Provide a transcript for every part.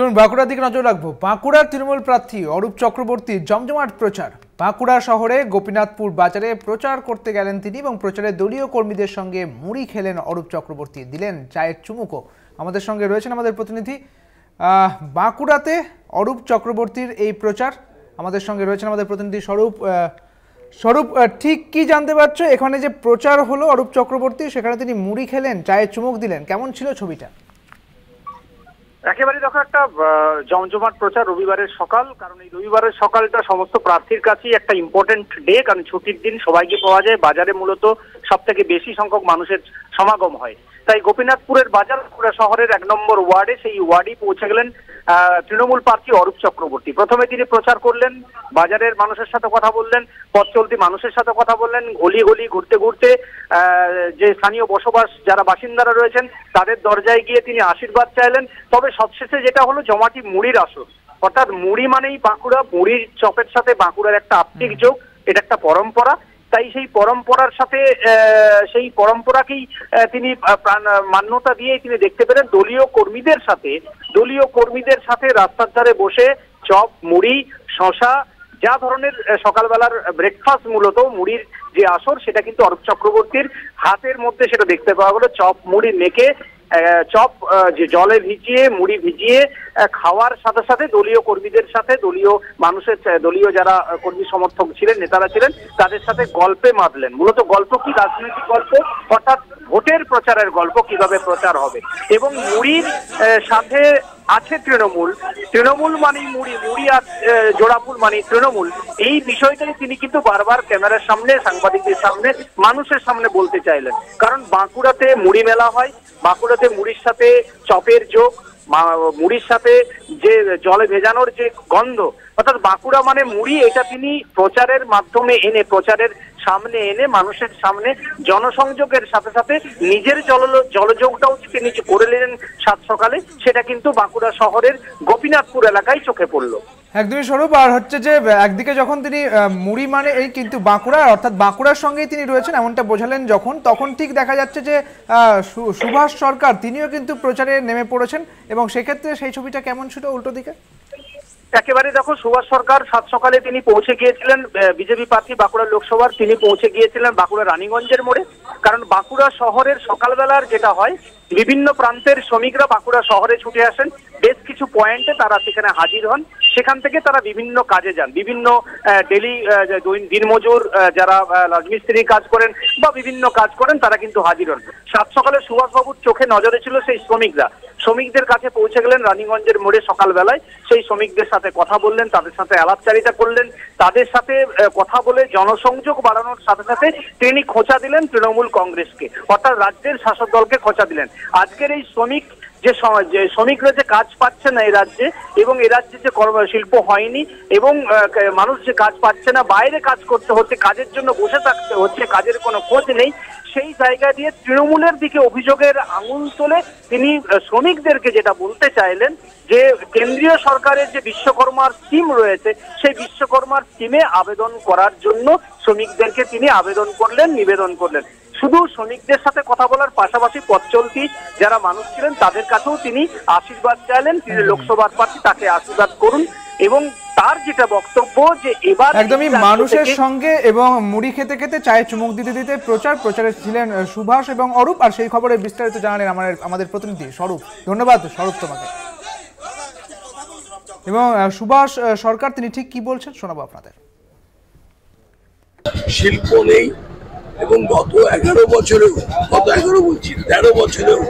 চলুন বাঁকুড়ার দিকে নজর রাখবো। বাঁকুড়ার তৃণমূল প্রার্থী অরূপ চক্রবর্তীর জমজমাট প্রচার। বাঁকুড়া শহরে গোপীনাথপুর বাজারে প্রচার করতে গেলেন তিনি এবং প্রচারে দলীয় কর্মীদের সঙ্গে মুড়ি খেলেন অরূপ চক্রবর্তী, দিলেন চায়ের চুমুকও। আমাদের সঙ্গে রয়েছেন আমাদের প্রতিনিধি বাঁকুড়াতে অরূপ চক্রবর্তীর এই প্রচার। আমাদের সঙ্গে রয়েছেন আমাদের প্রতিনিধি স্বরূপ। স্বরূপ, ঠিক কি জানতে পারছো? এখানে যে প্রচার হলো অরূপ চক্রবর্তী, সেখানে তিনি মুড়ি খেলেন, চায়ের চুমুক দিলেন, কেমন ছিল ছবিটা? একেবারে দেখো, একটা জমজমাট প্রচার রবিবারের সকাল। কারণ এই রবিবারের সকালটা সমস্ত প্রার্থীর কাছেই একটা ইম্পর্টেন্ট ডে, কারণ ছুটির দিন সবাইকে পাওয়া যায়। বাজারে মূলত সব থেকে বেশি সংখ্যক মানুষের সমাগম হয়। তাই গোপীনাথপুরের বাজার পুরা শহরের 1 নম্বর ওয়ার্ডে, সেই ওয়ার্ডেই পৌঁছে গেলেন তৃণমূল প্রার্থী অরূপ চক্রবর্তী। প্রথমে তিনি প্রচার করলেন, বাজারের মানুষের সাথে কথা বললেন, পথ চলতি মানুষের সাথে কথা বললেন, গলি গলি ঘুরতে ঘুরতে যে স্থানীয় বসবাস যারা বাসিন্দারা রয়েছেন তাদের দরজায় গিয়ে তিনি আশীর্বাদ চাইলেন। তবে সবশেষে যেটা হলো জমাটি মুড়ির আসর। অর্থাৎ মুড়ি মানেই বাঁকুড়া, মুড়ির চপের সাথে বাঁকুড়ার একটা আত্মিক যোগ, এটা একটা পরম্পরা। তাই সেই পরম্পরার সাথে সেই পরম্পরাকেই তিনি মান্যতা দিয়ে তিনি দেখতে পেলেন দলীয় কর্মীদের সাথে রাস্তার ধারে বসে চপ, মুড়ি, শশা, যা ধরনের সকালবেলার ব্রেকফাস্ট, মূলত মুড়ির যে আসর, সেটা কিন্তু অরূপ চক্রবর্তীর হাতের মধ্যে সেটা দেখতে পাওয়া গেল। চপ মুড়ি মেখে চপ যে জলে ভিজিয়ে, মুড়ি ভিজিয়ে খাওয়ার সাথে সাথে দলীয় কর্মীদের সাথে, দলীয় মানুষের, দলীয় যারা কর্মী সমর্থক ছিলেন, নেতারা ছিলেন, তাদের সাথে গল্পে মাতলেন। মূলত গল্প কি? রাজনৈতিক গল্প, অর্থাৎ ভোটের প্রচারের গল্প, কিভাবে প্রচার হবে। এবং মুড়ির সাথে আছে তৃণমূল মানেই মুড়ি, মুড়ি আর জোড়াফুল মানেই তৃণমূল। এই বিষয়টাই তিনি কিন্তু বারবার ক্যামেরার সামনে, সাংবাদিকদের সামনে, মানুষের সামনে বলতে চাইলেন। কারণ বাঁকুড়াতে মুড়ি মেলা হয়, বাঁকুড়াতে মুড়ির সাথে চপের যোগ, মুড়ির সাথে যে জলে ভেজানোর যে গন্ধ, অর্থাৎ বাঁকুড়া মানে মুড়ি, এটা তিনি প্রচারের মাধ্যমে এনে, প্রচারের সামনে এনে মানুষের সামনে জনসংযোগের সাথে সাথে নিজের জলযোগটাও তিনি করে নিলেন সাত সকালে। সেটা কিন্তু বাঁকুড়া শহরের গোপীনাথপুর এলাকায় চোখে পড়লো। একদমই স্বরূপ। আর হচ্ছে যে একদিকে যখন তিনি মুড়ি মানে এই কিন্তু বাঁকুড়া, অর্থাৎ বাঁকুড়ার সঙ্গেই তিনি রয়েছেন এমনটা বোঝালেন তখন ঠিক দেখা যাচ্ছে যে সুভাষ সরকার তিনিও কিন্তু প্রচারে নেমে পড়েছেন, এবং সেক্ষেত্রে সেই ছবিটা কেমন ছিল উল্টো দিকে? একেবারে দেখো, সুভাষ সরকার সাত সকালে তিনি পৌঁছে গিয়েছিলেন, বিজেপি প্রার্থী বাঁকুড়া লোকসভার, তিনি পৌঁছে গিয়েছিলেন বাঁকুড়া রানীগঞ্জের মোড়ে। কারণ বাঁকুড়া শহরের সকালবেলার যেটা হয়, বিভিন্ন প্রান্তের শ্রমিকরা বাঁকুড়া শহরে ছুটে আসেন, বেশ কিছু পয়েন্টে তারা সেখানে হাজির হন। সেখান থেকে তারা বিভিন্ন কাজে যান, বিভিন্ন ডেলি দিনমজুর যারা রাজমিস্ত্রি কাজ করেন বা বিভিন্ন কাজ করেন, তারা কিন্তু হাজির হন। সাত সকালে সুভাষবাবুর চোখে নজরে ছিল সেই শ্রমিকদের কাছে পৌঁছে গেলেন রানীগঞ্জের মোড়ে সকালবেলায়। সেই শ্রমিকদের সাথে কথা বললেন, তাদের সাথে আলাপচারিতা করলেন, তাদের সাথে কথা বলে জনসংযোগ বাড়ানোর সাথে সাথে তিনি খোঁচা দিলেন তৃণমূল কংগ্রেসকে, অর্থাৎ রাজ্যের শাসক দলকে খোঁচা দিলেন। আজকের এই শ্রমিকরা যে কাজ পাচ্ছে না এই রাজ্যে, এবং এই রাজ্যে যে শিল্প হয়নি, এবং মানুষ যে কাজ পাচ্ছে না, বাইরে কাজ করতে হচ্ছে, কাজের জন্য বসে থাকতে হচ্ছে, কাজের কোনো খোঁজ নেই, সেই জায়গা দিয়ে তৃণমূলের দিকে অভিযোগের আঙুল তোলে তিনি শ্রমিকদেরকে যেটা বলতে চাইলেন যে কেন্দ্রীয় সরকারের যে বিশ্বকর্মার স্কিম রয়েছে, সেই বিশ্বকর্মার স্কিমে আবেদন করার জন্য শ্রমিকদেরকে তিনি নিবেদন করলেন। শুধু শ্রমিকদের সাথে কথা বলার পাশাপাশি পথ চলতি যারা মানুষ ছিলেন তাদের কাছেও তিনি আশীর্বাদ চাইলেন। তিনি লোকসভার প্রার্থী, তাকে আশীর্বাদ করুন। এবং তার যেটা বক্তব্য যে এবার একদমই মানুষের সঙ্গে এবং মুড়ি খেতে খেতে চায়ে চুমুক দিতে দিতে প্রচারে ছিলেন সুভাষ এবং অরূপ। আর সেই খবরে বিস্তারিত জানালেন আমাদের প্রতিনিধি স্বরূপ। ধন্যবাদ স্বরূপ তোমাকে। এবং সুভাষ সরকার তিনি ঠিক কি বলছেন শোনাবো আপনাদের। শিল্প নেই, এবং গত 13 বছরেও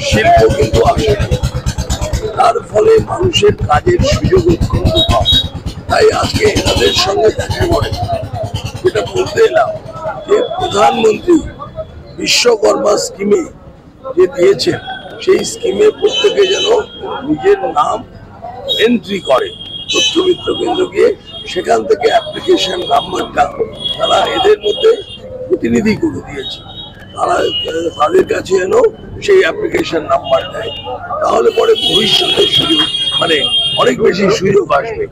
শিল্প কিন্তু আসে, তার ফলে মানুষের কাজের সুযোগ অত্যন্ত কম। তাই আজকে এনাদের সঙ্গে দেখা করে যেটা বলতে এলাম যে প্রধানমন্ত্রী বিশ্বকর্মা স্কিমে যে দিয়েছেন, সেই স্কিমে প্রত্যেকে যেন নিজের নাম এন্ট্রি করে তথ্যমিত্র কেন্দ্র গিয়ে, সেখান থেকে অ্যাপ্লিকেশন নাম্বারটা তারা এদের মধ্যে প্রতিনিধি করে দিয়েছে, তাদের কাছে যেন সেই অ্যাপ্লিকেশন নাম্বার দেয়, তাহলে পরে ভবিষ্যতে সুযোগ অনেক বেশি সুযোগ আসবে।